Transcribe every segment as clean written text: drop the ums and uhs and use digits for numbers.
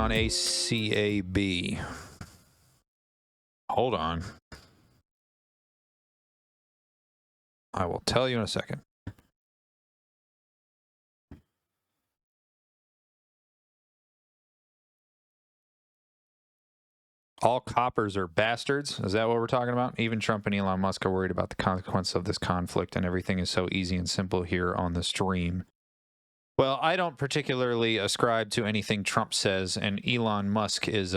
on ACAB? Hold on. I will tell you in a second. All coppers are bastards. Is that what we're talking about? Even Trump and Elon Musk are worried about the consequence of this conflict, and everything is so easy and simple here on the stream. Well, I don't particularly ascribe to anything Trump says, and Elon Musk is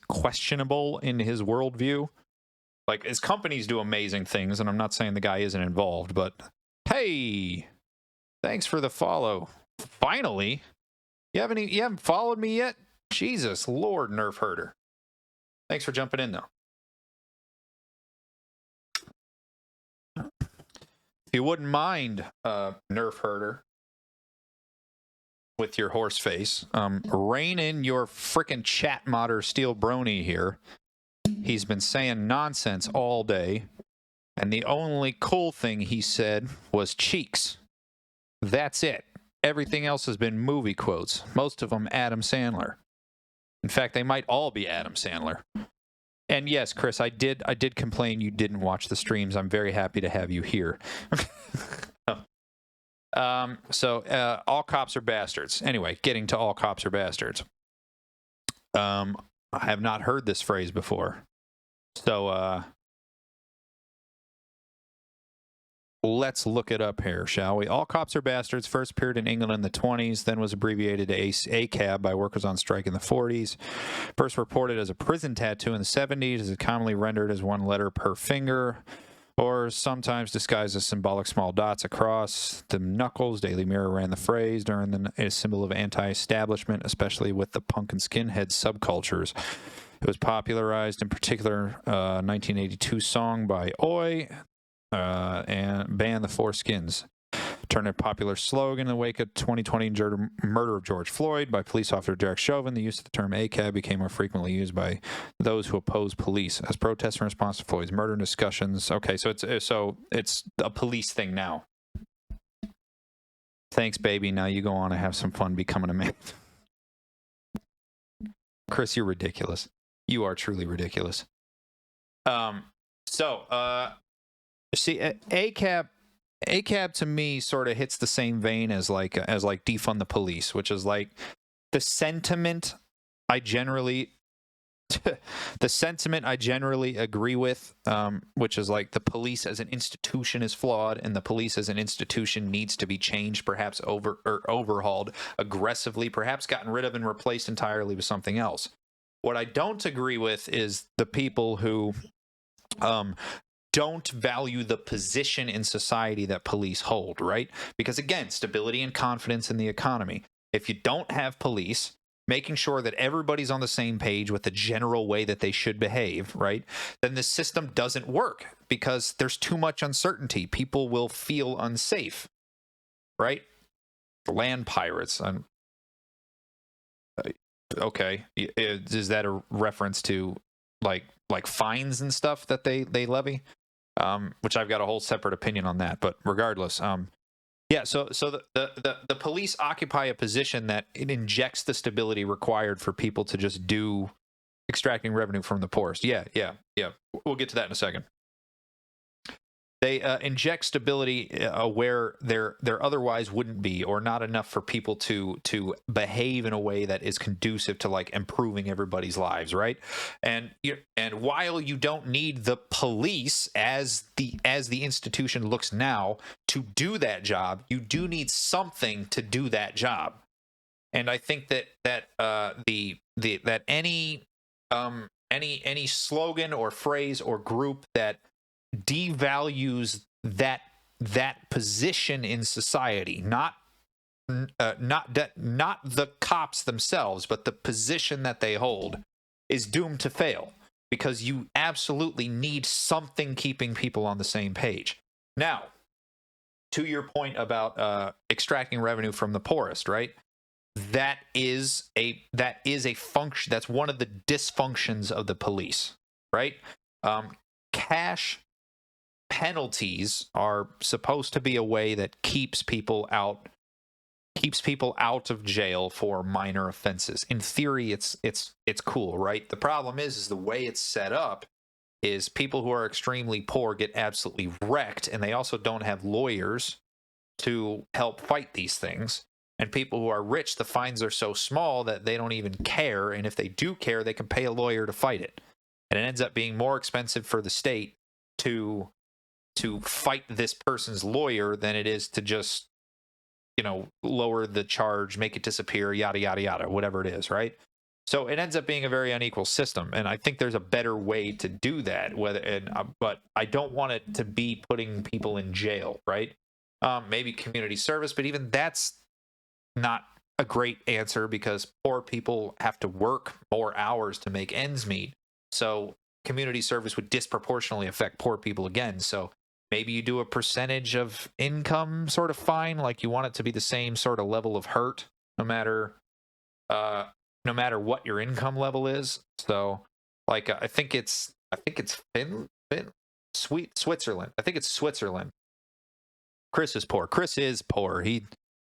questionable in his worldview. Like, his companies do amazing things, and I'm not saying the guy isn't involved, but hey, thanks for the follow. Finally, you haven't followed me yet? Jesus Lord, Nerf Herder. Thanks for jumping in, though. If you wouldn't mind, Nerf Herder, with your horse face, rein in your frickin' chat modder Steel Brony here. He's been saying nonsense all day, and the only cool thing he said was cheeks. That's it. Everything else has been movie quotes, most of them Adam Sandler. In fact, they might all be Adam Sandler. And yes, Chris, I did complain you didn't watch the streams. I'm very happy to have you here. So all cops are bastards. Anyway, getting to all cops are bastards. I have not heard this phrase before. So let's look it up here, shall we? All cops are bastards first appeared in England in the 20s, then was abbreviated to ACAB by workers on strike in the 40s. First reported as a prison tattoo in the 70s, is commonly rendered as one letter per finger, or sometimes disguised as symbolic small dots across the knuckles. Daily Mirror ran the phrase during a symbol of anti-establishment, especially with the punk and skinhead subcultures. It was popularized in particular 1982 song by Oi, and banned the Four Skins. Turned a popular slogan in the wake of 2020 murder of George Floyd by police officer Derek Chauvin. The use of the term ACAB became more frequently used by those who oppose police as protests in response to Floyd's murder discussions. Okay, so it's a police thing now. Thanks, baby. Now you go on and have some fun becoming a man. Chris, you're ridiculous. You are truly ridiculous. See, ACAB to me sort of hits the same vein as like defund the police, which is like the sentiment I generally agree with, which is like the police as an institution is flawed, and the police as an institution needs to be changed, perhaps overhauled aggressively, perhaps gotten rid of and replaced entirely with something else. What I don't agree with is the people who don't value the position in society that police hold, right? Because again, stability and confidence in the economy. If you don't have police, making sure that everybody's on the same page with the general way that they should behave, right? Then the system doesn't work because there's too much uncertainty. People will feel unsafe, right? Land pirates. Okay. Is that a reference to like fines and stuff that they levy? Which I've got a whole separate opinion on that, but regardless, yeah. So the police occupy a position that it injects the stability required for people to just do extracting revenue from the poorest. Yeah. We'll get to that in a second. They inject stability where there otherwise wouldn't be, or not enough for people to behave in a way that is conducive to like improving everybody's lives, right? And while you don't need the police as the institution looks now to do that job, you do need something to do that job. And I think that any slogan or phrase or group that devalues that position in society, not the cops themselves, but the position that they hold, is doomed to fail, because you absolutely need something keeping people on the same page. Now, to your point about extracting revenue from the poorest, right? That is a function. That's one of the dysfunctions of the police, right? Cash penalties are supposed to be a way that keeps people out keeps people out of jail for minor offenses. In theory, it's cool, right? The problem is the way it's set up is people who are extremely poor get absolutely wrecked, and they also don't have lawyers to help fight these things. And people who are rich, the fines are so small that they don't even care, and if they do care, they can pay a lawyer to fight it. And it ends up being more expensive for the state to fight this person's lawyer than it is to just, lower the charge, make it disappear, yada, yada, yada, whatever it is, right? So it ends up being a very unequal system. And I think there's a better way to do that, but I don't want it to be putting people in jail, right? Maybe community service, but even that's not a great answer because poor people have to work more hours to make ends meet. So community service would disproportionately affect poor people again. So maybe you do a percentage of income sort of fine, like you want it to be the same sort of level of hurt, no matter what your income level is. So, like, I think it's Switzerland. I think it's Switzerland. Chris is poor. He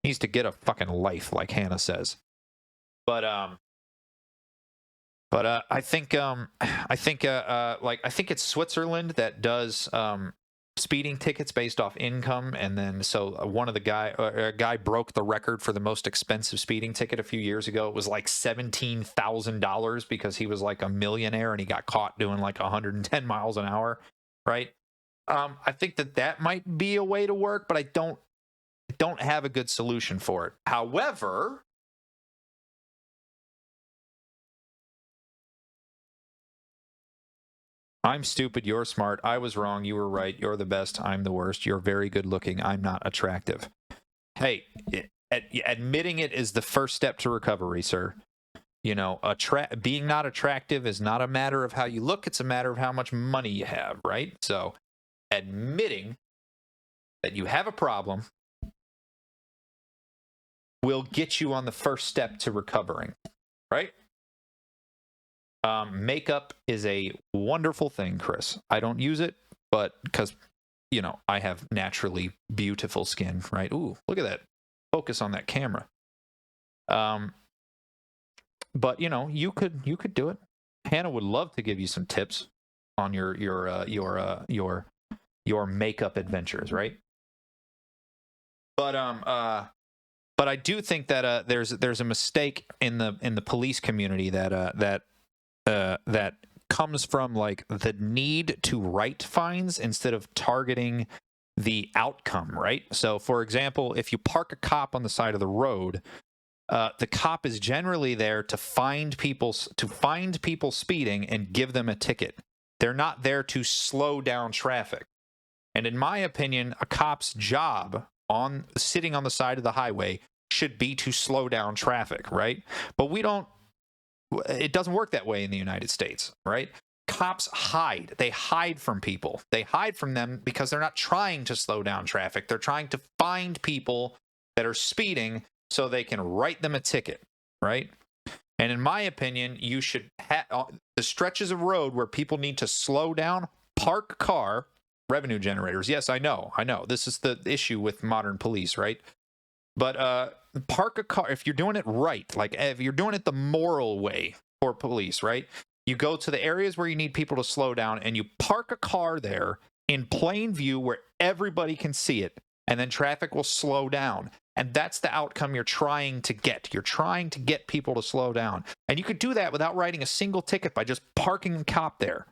needs to get a fucking life, like Hannah says. But I think it's Switzerland that does speeding tickets based off income, and then a guy broke the record for the most expensive speeding ticket a few years ago. It was like $17,000 because he was like a millionaire and he got caught doing like 110 miles an hour, right? I think that might be a way to work, but I don't have a good solution for it. However, I'm stupid, you're smart, I was wrong, you were right, you're the best, I'm the worst, you're very good looking, I'm not attractive. Hey, admitting it is the first step to recovery, sir. Being not attractive is not a matter of how you look, it's a matter of how much money you have, right? So admitting that you have a problem will get you on the first step to recovering, right? Makeup is a wonderful thing, Chris. I don't use it, but because, I have naturally beautiful skin, right? Ooh, look at that. Focus on that camera. But, you could do it. Hannah would love to give you some tips on your makeup adventures, right? But I do think that there's a mistake in the police community that comes from like the need to write fines instead of targeting the outcome, right? So, for example, if you park a cop on the side of the road, the cop is generally there to find people speeding and give them a ticket. They're not there to slow down traffic. And in my opinion, a cop's job sitting on the side of the highway should be to slow down traffic, right? But it doesn't work that way in the United States, right? Cops hide. They hide from people. They hide from them because they're not trying to slow down traffic. They're trying to find people that are speeding so they can write them a ticket, right? And in my opinion, you should the stretches of road where people need to slow down, park a car, revenue generators. Yes, I know. This is the issue with modern police, right? But park a car if you're doing it right, like if you're doing it the moral way for police, right? You go to the areas where you need people to slow down and you park a car there in plain view where everybody can see it, and then traffic will slow down. And that's the outcome you're trying to get. You're trying to get people to slow down. And you could do that without writing a single ticket by just parking a cop there.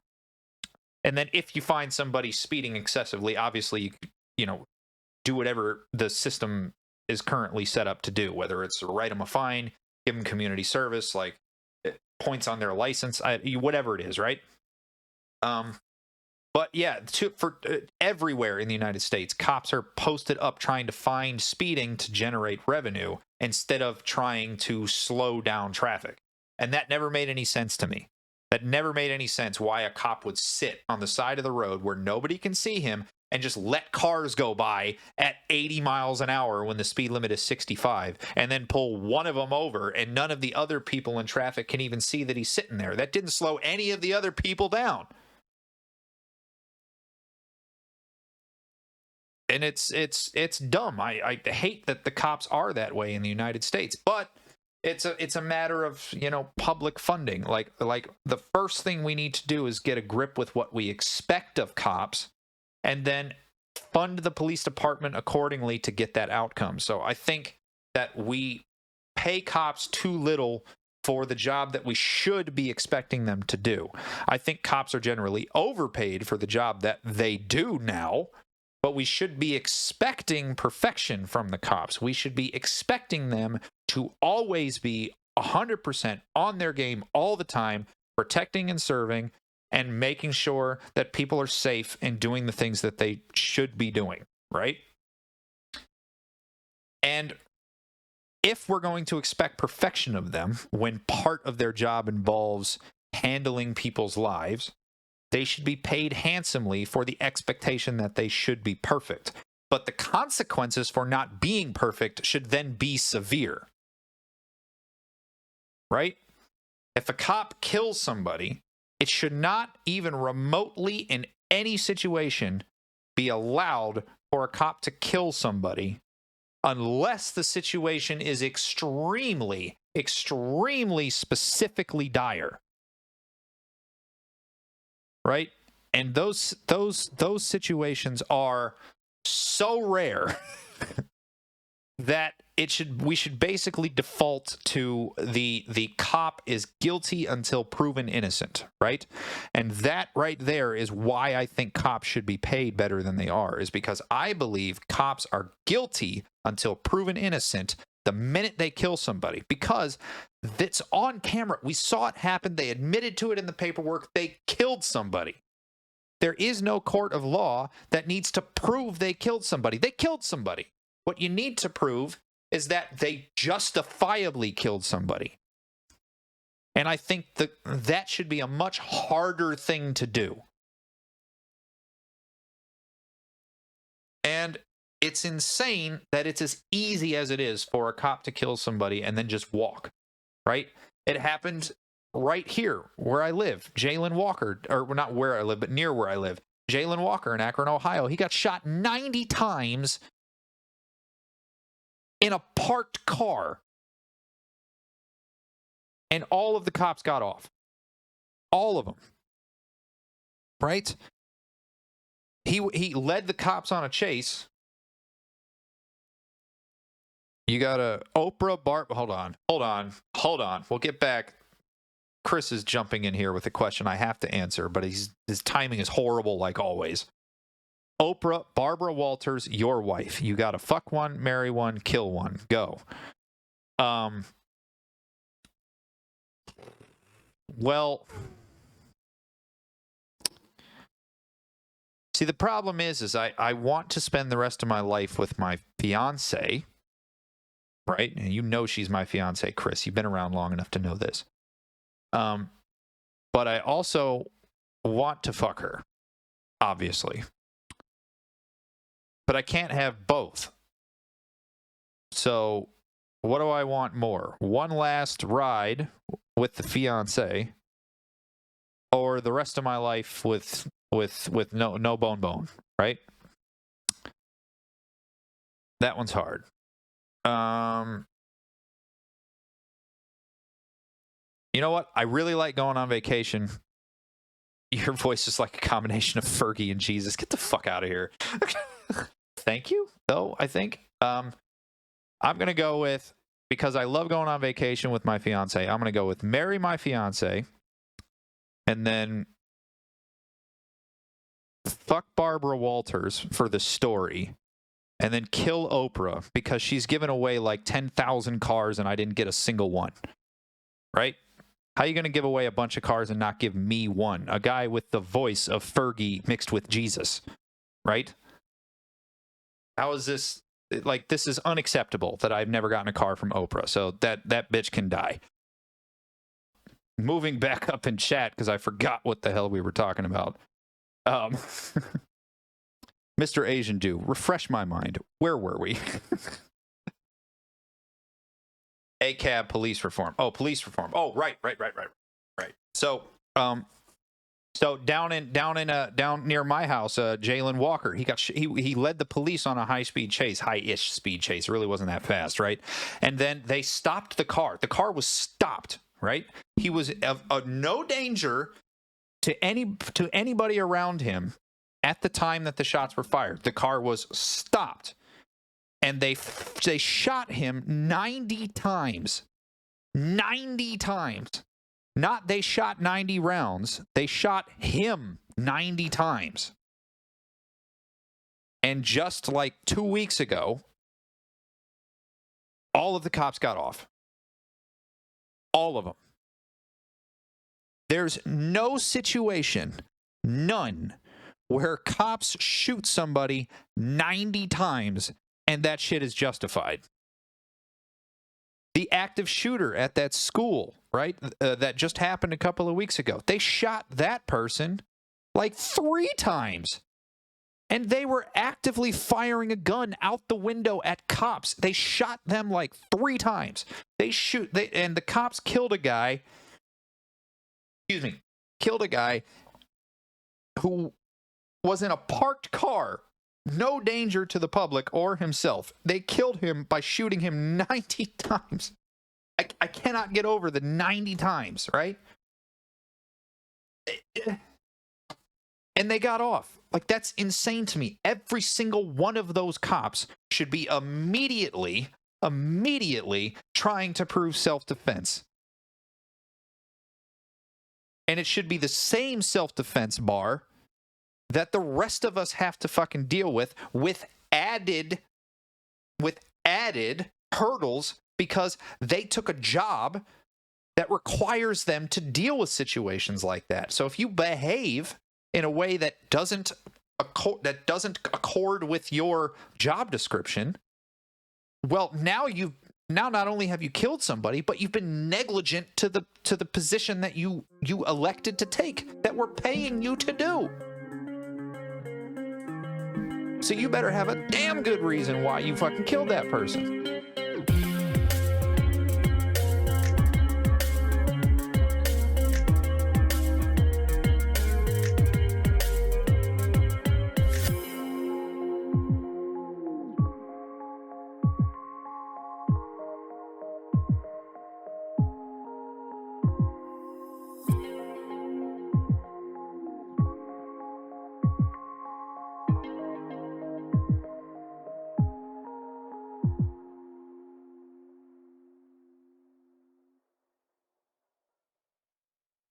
And then if you find somebody speeding excessively, obviously, do whatever the system is currently set up to do, whether it's write them a fine, give them community service, like points on their license, whatever it is, right? But yeah, for everywhere in the United States, cops are posted up trying to find speeding to generate revenue instead of trying to slow down traffic. And that never made any sense to me. That never made any sense why a cop would sit on the side of the road where nobody can see him and just let cars go by at 80 miles an hour when the speed limit is 65, and then pull one of them over, and none of the other people in traffic can even see that he's sitting there. That didn't slow any of the other people down. And it's dumb. I hate that the cops are that way in the United States, but it's a matter of, public funding. Like the first thing we need to do is get a grip with what we expect of cops, and then fund the police department accordingly to get that outcome. So I think that we pay cops too little for the job that we should be expecting them to do. I think cops are generally overpaid for the job that they do now, but we should be expecting perfection from the cops. We should be expecting them to always be 100% on their game all the time, protecting and serving, and making sure that people are safe and doing the things that they should be doing, right? And if we're going to expect perfection of them when part of their job involves handling people's lives, they should be paid handsomely for the expectation that they should be perfect. But the consequences for not being perfect should then be severe. Right? If a cop kills somebody, it should not even remotely in any situation be allowed for a cop to kill somebody unless the situation is extremely, extremely specifically dire. Right? And those situations are so rare that we should basically default to the cop is guilty until proven innocent, right? And that right there is why I think cops should be paid better than they are, is because I believe cops are guilty until proven innocent the minute they kill somebody, because it's on camera. We saw it happen. They admitted to it in the paperwork. They killed somebody. There is no court of law that needs to prove they killed somebody. They killed somebody. What you need to prove is that they justifiably killed somebody. And I think that should be a much harder thing to do. And it's insane that it's as easy as it is for a cop to kill somebody and then just walk, right? It happened right here where I live. Jayland Walker, or not where I live, but near where I live. Jayland Walker in Akron, Ohio. He got shot 90 times in a parked car. And all of the cops got off. All of them. Right? He led the cops on a chase. You got a Oprah Hold on. We'll get back. Chris is jumping in here with a question I have to answer, but his timing is horrible like always. Oprah, Barbara Walters, your wife. You got to fuck one, marry one, kill one. Go. Well, see, the problem is I want to spend the rest of my life with my fiance, right? And you know she's my fiance, Chris. You've been around long enough to know this. But I also want to fuck her, obviously. But I can't have both. So what do I want more? One last ride with the fiance, or the rest of my life with no bone, right? That one's hard. You know what? I really like going on vacation. Your voice is like a combination of Fergie and Jesus. Get the fuck out of here. Thank you, though, I think. I'm going to go with, because I love going on vacation with my fiance, I'm going to go with marry my fiance and then fuck Barbara Walters for the story and then kill Oprah because she's given away like 10,000 cars and I didn't get a single one. Right? How are you going to give away a bunch of cars and not give me one? A guy with the voice of Fergie mixed with Jesus. Right? How is this? Like, this is unacceptable that I've never gotten a car from Oprah. So that bitch can die. Moving back up in chat because I forgot what the hell we were talking about. Mr. Asian Jew, refresh my mind. Where were we? ACAB police reform. Oh, police reform. Oh, right. So, So down near my house, Jalen Walker, he led the police on a high-ish speed chase. It really wasn't that fast, right? And then they stopped the car. The car was stopped, right? He was of no danger to anybody around him at the time that the shots were fired. The car was stopped, and they shot him 90 times. 90 times. Not they shot 90 rounds. They shot him 90 times. And just like 2 weeks ago, all of the cops got off. All of them. There's no situation, none, where cops shoot somebody 90 times and that shit is justified. The active shooter at that school, right, that just happened a couple of weeks ago, they shot that person like 3 times. And they were actively firing a gun out the window at cops. They shot them like 3 times. And the cops killed a guy. Killed a guy who was in a parked car. No danger to the public or himself. They killed him by shooting him 90 times. I cannot get over the 90 times, right? And they got off. Like, that's insane to me. Every single one of those cops should be immediately trying to prove self-defense. And it should be the same self-defense bar that the rest of us have to fucking deal with added hurdles because they took a job that requires them to deal with situations like that. So if you behave in a way that doesn't accord with your job description, well, now not only have you killed somebody, but you've been negligent to the position that you elected to take, that we're paying you to do. So you better have a damn good reason why you fucking killed that person.